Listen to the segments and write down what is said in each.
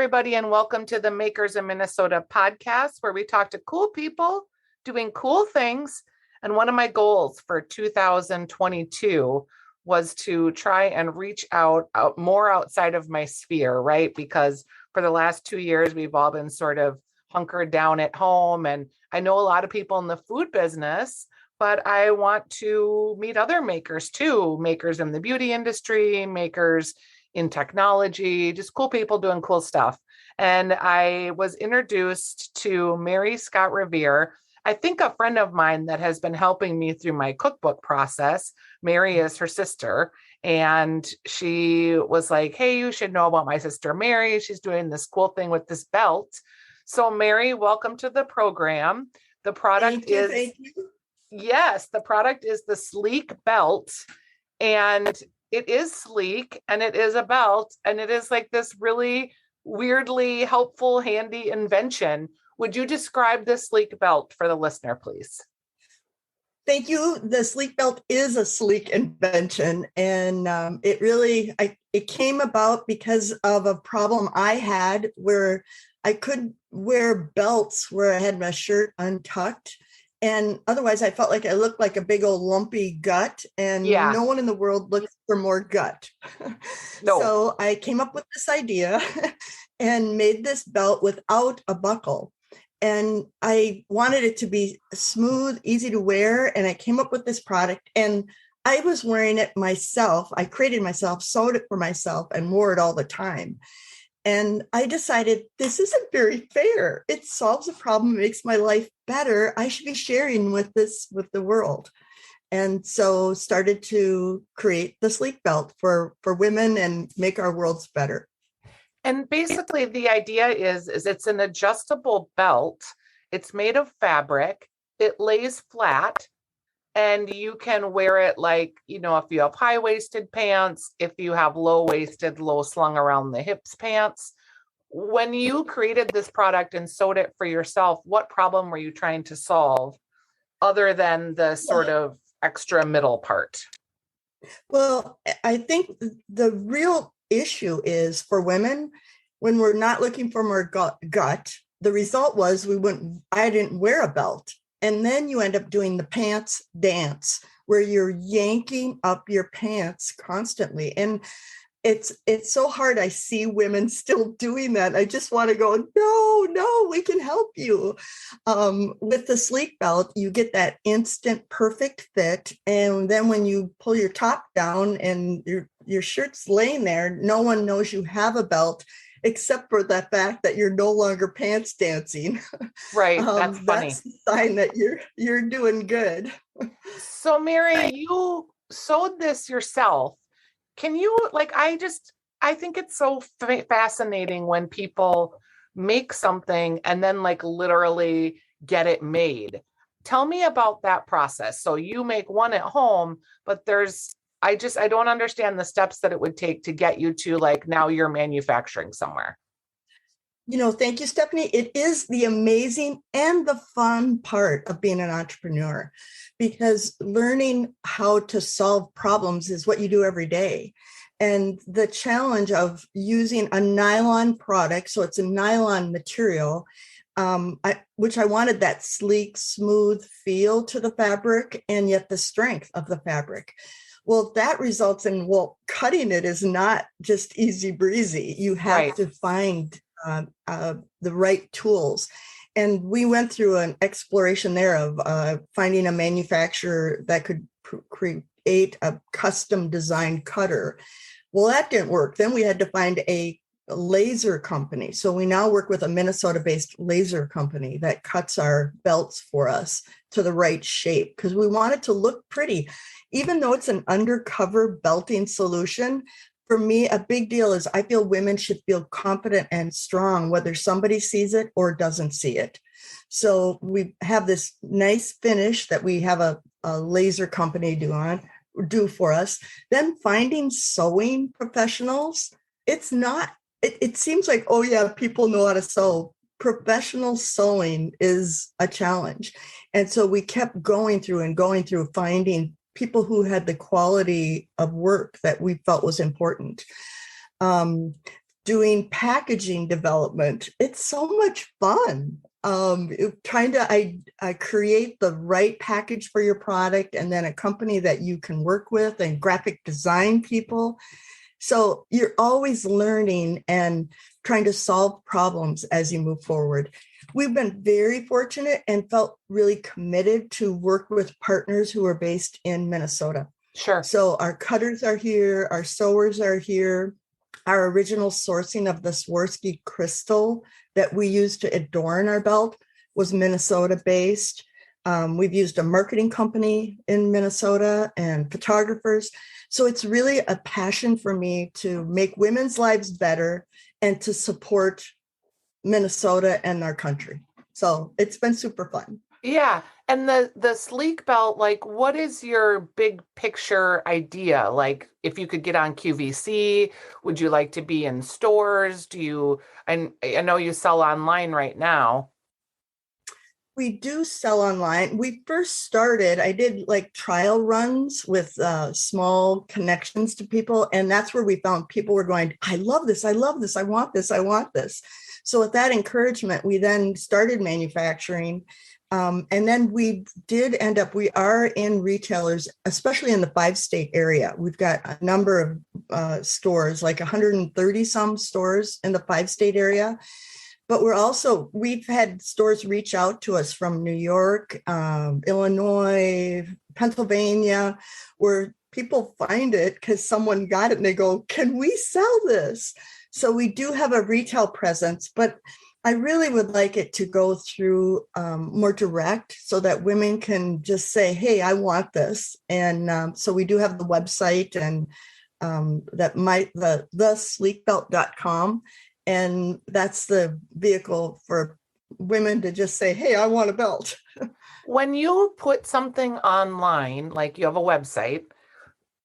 everybody, and welcome to the Makers in Minnesota podcast, where we talk to cool people doing cool things. And one of my goals for 2022 was to try and reach out more outside of my sphere, right? Because for the last 2 years, we've all been sort of hunkered down at home. And I know a lot of people in the food business, but I want to meet other makers too, makers in the beauty industry, makers in technology, just cool people doing cool stuff. And I was introduced to Mary Scott Riviere. I think a friend of mine that has been helping me through my cookbook process. Mary is her sister. And she was like, hey, you should know about my sister, Mary. She's doing this cool thing with this belt. So Mary, welcome to the program. The product Thank you. Yes, the product is the Sleek belt. And it is sleek and it is a belt and it is like this really weirdly helpful, handy invention. Would you describe the Sleek belt for the listener, please? Thank you. The Sleek belt is a sleek invention, and it came about because of a problem I had where I could wear belts where I had my shirt untucked. And otherwise, I felt like I looked like a big old lumpy gut, and no one in the world looks for more gut. No. So I came up with this idea and made this belt without a buckle. And I wanted it to be smooth, easy to wear. And I came up with this product, and I was wearing it myself. I created myself, sewed it for myself, and wore it all the time. And I decided this isn't very fair. It solves a problem, makes my life better. I should be sharing with the world. And so started to create the Sleek belt for women and make our worlds better. And basically the idea is it's an adjustable belt. It's made of fabric. It lays flat. And you can wear it like, if you have high-waisted pants, if you have low-waisted, low slung around the hips pants. When you created this product and sewed it for yourself, what problem were you trying to solve other than the sort of extra middle part? Well, I think the real issue is for women, when we're not looking for more gut, the result was I didn't wear a belt. And then you end up doing the pants dance where you're yanking up your pants constantly. And it's so hard. I see women still doing that. I just want to go, no, we can help you. With the Sleek belt, you get that instant perfect fit. And then when you pull your top down and your shirt's laying there, no one knows you have a belt, except for the fact that you're no longer pants dancing. Right. That's funny. That's a sign that you're doing good. So Mary, you sewed this yourself. Can you, I think it's so fascinating when people make something and then literally get it made. Tell me about that process. So you make one at home, but I don't understand the steps that it would take to get you to now you're manufacturing somewhere. Thank you, Stephanie. It is the amazing and the fun part of being an entrepreneur, because learning how to solve problems is what you do every day. And the challenge of using a nylon product, so it's a nylon material, which I wanted that sleek, smooth feel to the fabric, and yet the strength of the fabric. Well, that results in, cutting it is not just easy breezy. You have to find the right tools. And we went through an exploration there of finding a manufacturer that could create a custom designed cutter. Well, that didn't work. Then we had to find a laser company. So we now work with a Minnesota-based laser company that cuts our belts for us to the right shape, because we want it to look pretty. Even though it's an undercover belting solution, for me, a big deal is I feel women should feel confident and strong, whether somebody sees it or doesn't see it. So we have this nice finish that we have a laser company do for us. Then finding sewing professionals, it seems like, oh yeah, people know how to sew. Professional sewing is a challenge. And so we kept going through finding people who had the quality of work that we felt was important. doing packaging development. It's so much fun. Trying to I create the right package for your product, and then a company that you can work with, and graphic design people. So you're always learning and trying to solve problems as you move forward. We've been very fortunate and felt really committed to work with partners who are based in Minnesota. Sure. So our cutters are here, our sewers are here. Our original sourcing of the Swarovski crystal that we used to adorn our belt was Minnesota based. We've used a marketing company in Minnesota and photographers. So it's really a passion for me to make women's lives better and to support Minnesota and our country. So it's been super fun. Yeah. And the sleek belt, like, what is your big picture idea? Like, if you could get on QVC, would you like to be in stores? I know you sell online right now. We do sell online. We first started, I did like trial runs with small connections to people. And that's where we found people were going, I love this. I love this. I want this. I want this. So with that encouragement, we then started manufacturing. And then we we are in retailers, especially in the 5-state area. We've got a number of stores, like 130 some stores in the 5-state area. But we've had stores reach out to us from New York, Illinois, Pennsylvania, where people find it because someone got it and they go, can we sell this? So we do have a retail presence, but I really would like it to go through more direct so that women can just say, hey, I want this. And so we do have the website and the sleekbelt.com. And that's the vehicle for women to just say, hey, I want a belt. When you put something online, like you have a website,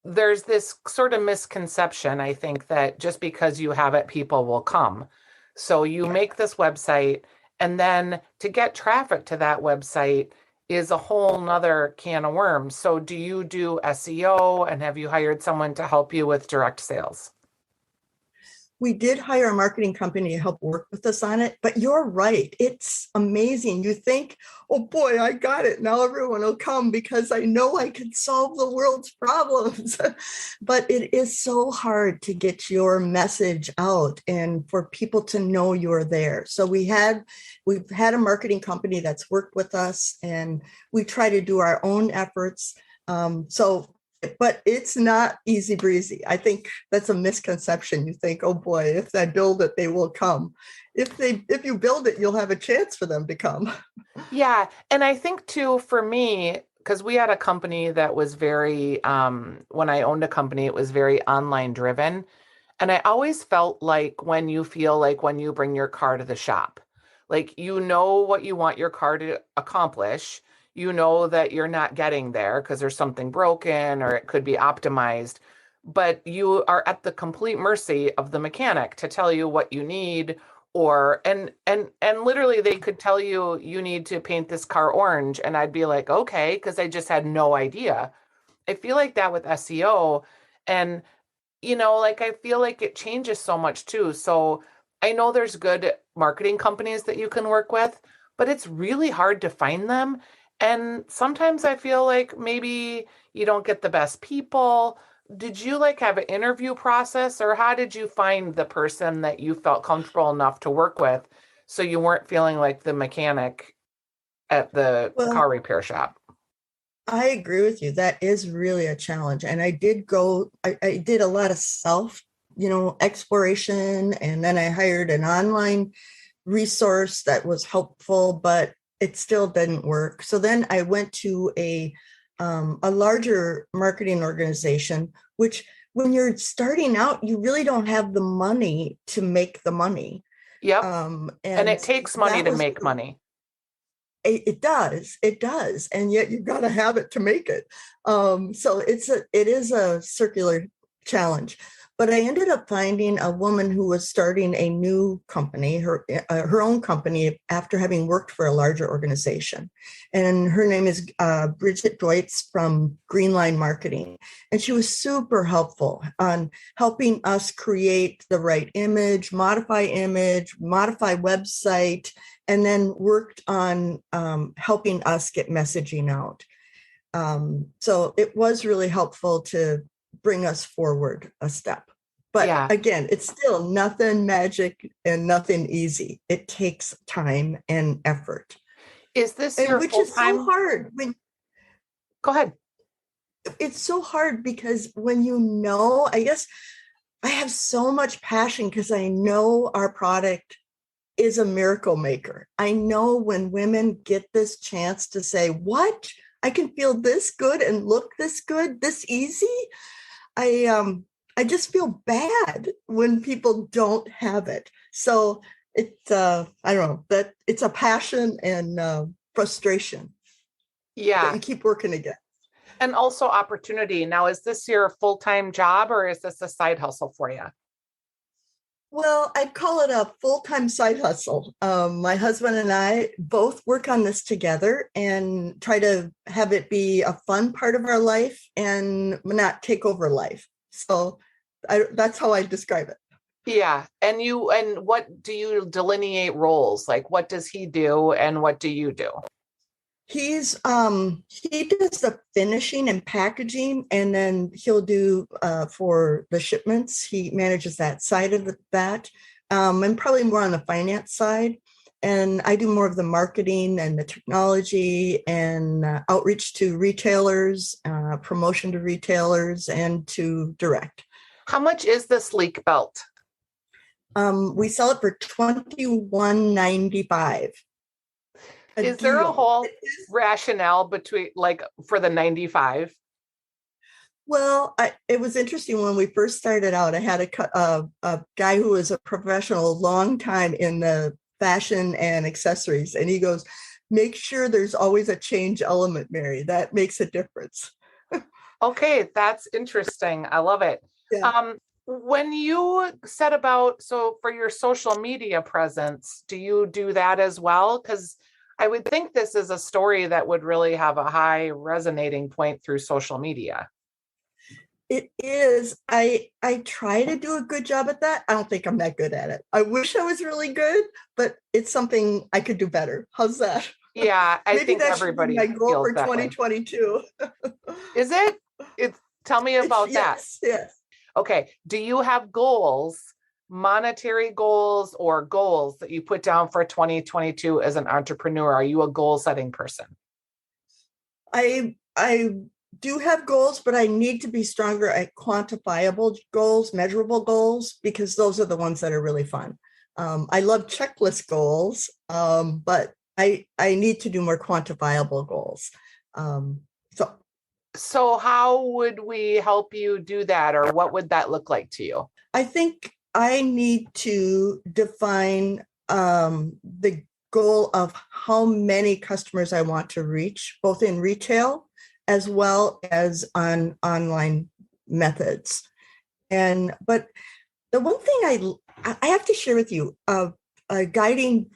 there's this sort of misconception, I think, that just because you have it, people will come. So you make this website, and then to get traffic to that website is a whole nother can of worms. So do you do SEO, and have you hired someone to help you with direct sales? We did hire a marketing company to help work with us on it, but you're right. It's amazing. You think, oh boy, I got it. Now everyone will come because I know I can solve the world's problems. But it is so hard to get your message out and for people to know you're there. So we've had a marketing company that's worked with us, and we try to do our own efforts. But it's not easy breezy. I think that's a misconception. You think, oh boy, if I build it, they will come. If you build it, you'll have a chance for them to come. Yeah. And I think too, for me, because we had a company that was very, when I owned a company, it was very online driven. And I always felt like when you bring your car to the shop, like, you know what you want your car to accomplish. You know that you're not getting there because there's something broken or it could be optimized, but you are at the complete mercy of the mechanic to tell you what you need. Or and literally they could tell you, you need to paint this car orange, and I'd be like, okay, because I just had no idea. I feel like that with SEO. And like, I feel like it changes so much too. So I know there's good marketing companies that you can work with, but it's really hard to find them. And sometimes I feel like maybe you don't get the best people. Did you like have an interview process, or how did you find the person that you felt comfortable enough to work with so you weren't feeling like the mechanic at the car Well, repair shop? I agree with you. That is really a challenge. And I did a lot of self, exploration. And then I hired an online resource that was helpful, but it still didn't work. So then I went to a larger marketing organization, which when you're starting out, you really don't have the money to make the money. Yep. And And it takes money that to was make money. it does, and yet you've got to have it to make it. So it is a circular challenge. But I ended up finding a woman who was starting a new company, her own company, after having worked for a larger organization. And her name is Bridget Deutz from Greenline Marketing. And she was super helpful on helping us create the right image, modify website, and then worked on helping us get messaging out. So it was really helpful to bring us forward a step. But Yeah. again, it's still nothing magic and nothing easy. It takes time and effort. Is this And your which is so full-time? hard when Go ahead. it's so hard because when you know, I guess I have so much passion because I know our product is a miracle maker. I know when women get this chance to say, what? I can feel this good and look this good, this easy. I just feel bad when people don't have it. So it's I don't know, that it's a passion and frustration that Yeah. you keep working again. And also opportunity. Now, is this your full-time job or is this a side hustle for you? Well, I'd call it a full-time side hustle. My husband and I both work on this together and try to have it be a fun part of our life and not take over life. So that's how I describe it. Yeah. And what do you delineate roles? Like what does he do and what do you do? He does the finishing and packaging, and then he'll do for the shipments. He manages that side of that, and probably more on the finance side. And I do more of the marketing and the technology and outreach to retailers, promotion to retailers, and to direct. How much is this leak belt? We sell it for $21.95. A Is there a deal. whole rationale between like for the 95? Well, it was interesting when we first started out. I had a guy who was a professional, long time in the fashion and accessories, and he goes, "Make sure there's always a change element, Mary. That makes a difference." Okay, that's interesting. I love it. Yeah. When you set about, so for your social media presence, do you do that as well? Because I would think this is a story that would really have a high resonating point through social media. It is. I try to do a good job at that. I don't think I'm that good at it. I wish I was really good, but it's something I could do better. How's that? Yeah, I Maybe think that should be my everybody goal feels for that way. 2022. Is it? It's tell me about that. Yes, yes. Okay. Do you have goals, monetary goals or goals that you put down for 2022 as an entrepreneur? Are you a goal setting person? I do have goals, but I need to be stronger at quantifiable goals, measurable goals, because those are the ones that are really fun. I love checklist goals, but I need to do more quantifiable goals. So So how would we help you do that, or what would that look like to you? I think I need to define the goal of how many customers I want to reach, both in retail as well as on online methods. But the one thing I have to share with you, a guiding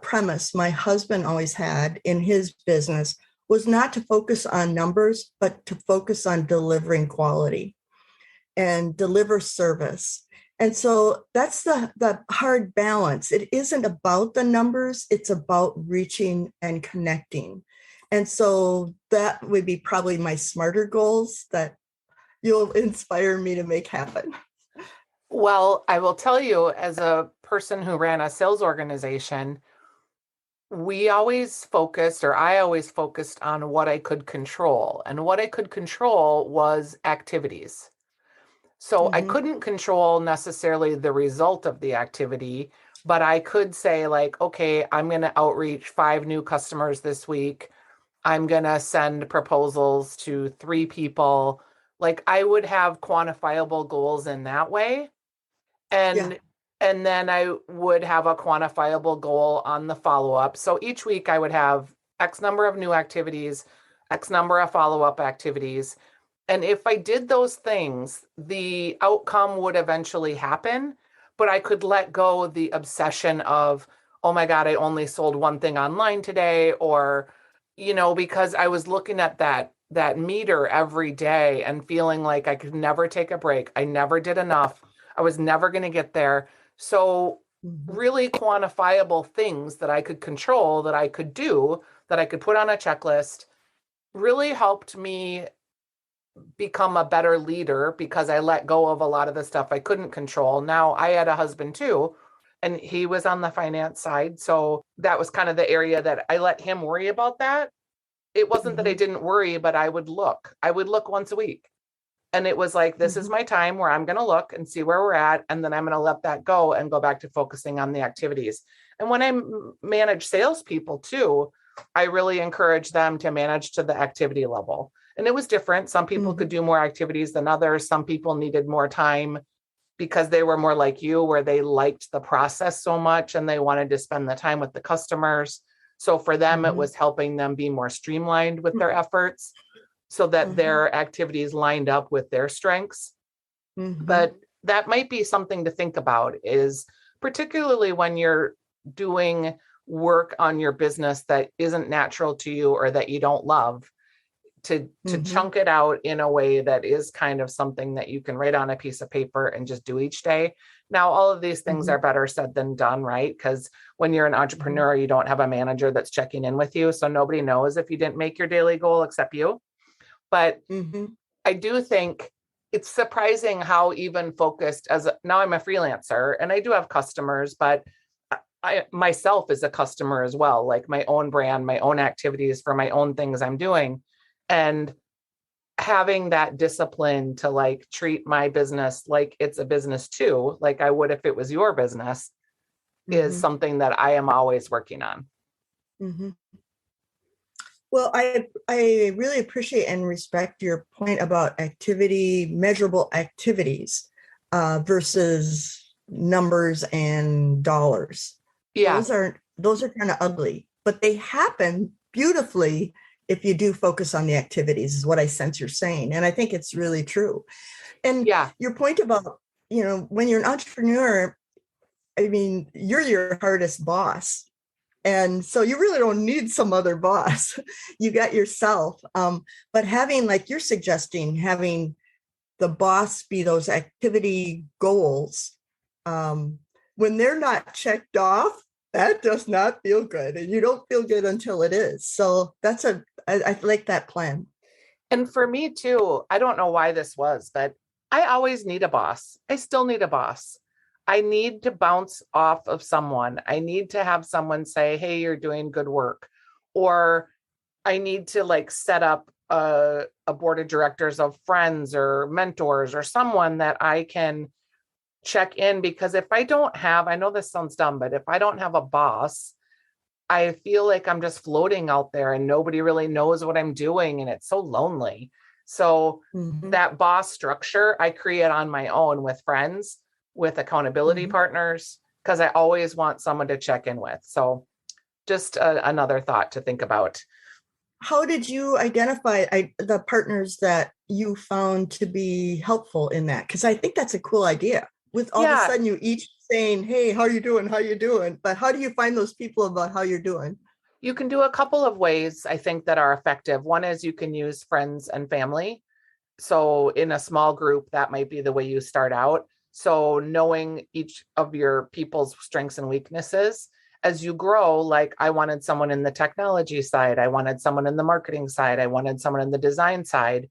premise my husband always had in his business was not to focus on numbers, but to focus on delivering quality and deliver service. And so that's the hard balance. It isn't about the numbers, it's about reaching and connecting. And so that would be probably my smarter goals that you'll inspire me to make happen. Well, I will tell you, as a person who ran a sales organization, we always focused, or I always focused on what I could control. And what I could control was activities. So I Mm-hmm. couldn't control necessarily the result of the activity, but I could say, like, okay, I'm going to outreach 5 new customers this week. I'm going to send proposals to 3 people. Like I would have quantifiable goals in that way. Yeah. And then I would have a quantifiable goal on the follow-up. So each week I would have X number of new activities, X number of follow-up activities. And if I did those things, the outcome would eventually happen, but I could let go of the obsession of, oh my God, I only sold one thing online today, or, because I was looking at that meter every day and feeling like I could never take a break. I never did enough. I was never going to get there. So really quantifiable things that I could control, that I could do, that I could put on a checklist really helped me become a better leader because I let go of a lot of the stuff I couldn't control. Now I had a husband too, and he was on the finance side. So that was kind of the area that I let him worry about that. It wasn't that I didn't worry, but I would look. I would look once a week. And it was like, this is my time where I'm going to look and see where we're at. And then I'm going to let that go and go back to focusing on the activities. And when I manage salespeople too, I really encourage them to manage to the activity level. And it was different. Some people could do more activities than others. Some people needed more time because they were more like you, where they liked the process so much and they wanted to spend the time with the customers. So for them, it was helping them be more streamlined with their efforts so that their activities lined up with their strengths. But that might be something to think about, is particularly when you're doing work on your business that isn't natural to you or that you don't love, to chunk it out in a way that is kind of something that you can write on a piece of paper and just do each day. Now, all of these things are better said than done, right? Because when you're an entrepreneur, you don't have a manager that's checking in with you. So nobody knows if you didn't make your daily goal except you. But I do think it's surprising how even focused now I'm a freelancer and I do have customers, but I myself is a customer as well, like my own brand, my own activities for my own things I'm doing. And having that discipline to like treat my business like it's a business too, like I would if it was your business, is something that I am always working on. Well, I really appreciate and respect your point about measurable activities versus numbers and dollars. Yeah. Those are kind of ugly, but they happen beautifully if you do focus on the activities, is what I sense you're saying. And I think it's really true. And your point about, when you're an entrepreneur, I mean, you're your hardest boss. And so you really don't need some other boss. You got yourself. But having, like you're suggesting, having the boss be those activity goals, when they're not checked off, that does not feel good. And you don't feel good until it is. So I like that plan. And for me too, I don't know why this was, but I always need a boss. I still need a boss. I need to bounce off of someone. I need to have someone say, hey, you're doing good work. Or I need to like set up a board of directors of friends or mentors or someone that I can check in. Because if I don't have, I know this sounds dumb, but if I don't have a boss, I feel like I'm just floating out there and nobody really knows what I'm doing. And it's so lonely. So that boss structure I create on my own with friends, with accountability partners, because I always want someone to check in with. So just another thought to think about. How did you identify the partners that you found to be helpful in that? Because I think that's a cool idea. With all of a sudden you each saying, hey, how you doing? How you doing? But how do you find those people about how you're doing? You can do a couple of ways, I think, that are effective. One is you can use friends and family. So in a small group, that might be the way you start out. So knowing each of your people's strengths and weaknesses as you grow, like I wanted someone in the technology side, I wanted someone in the marketing side, I wanted someone in the design side.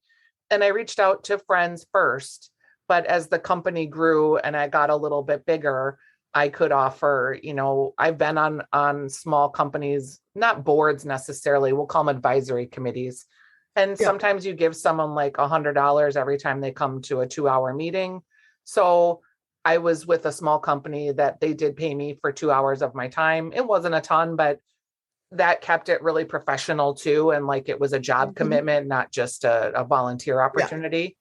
And I reached out to friends first. But as the company grew and I got a little bit bigger, I could offer, I've been on small companies, not boards necessarily, we'll call them advisory committees. And sometimes you give someone like $100 every time they come to a 2-hour meeting. So I was with a small company that they did pay me for 2 hours of my time. It wasn't a ton, but that kept it really professional too. And like it was a job commitment, not just a volunteer opportunity.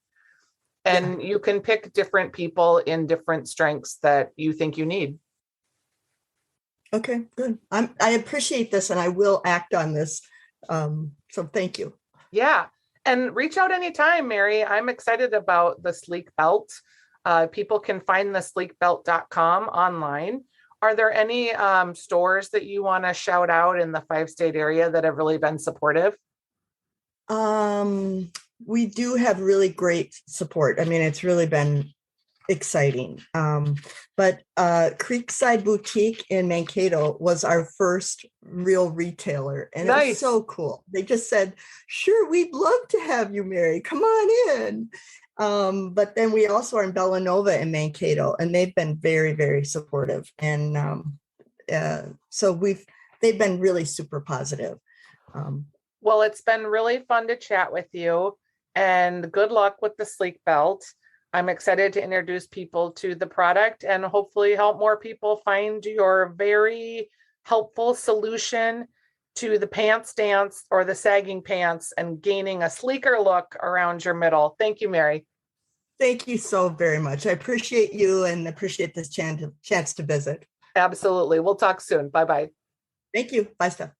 And you can pick different people in different strengths that you think you need. Okay, good. I appreciate this and I will act on this. So thank you. Yeah. And reach out anytime, Mary. I'm excited about the Sleek Belt. People can find the sleekbelt.com online. Are there any stores that you want to shout out in the 5-state area that have really been supportive? We do have really great support. I mean, it's really been exciting. But Creekside Boutique in Mankato was our first real retailer, and it was so cool. They just said, "Sure, we'd love to have you, Mary. Come on in." But then we also are in Bellanova in Mankato, and they've been very, very supportive. And so they've been really super positive. Well, it's been really fun to chat with you, and good luck with the Sleek Belt. I'm excited to introduce people to the product and hopefully help more people find your very helpful solution to the pants dance or the sagging pants and gaining a sleeker look around your middle. Thank you, Mary. Thank you so very much. I appreciate you and appreciate this chance to visit. Absolutely. We'll talk soon. Bye-bye. Thank you. Bye, Steph.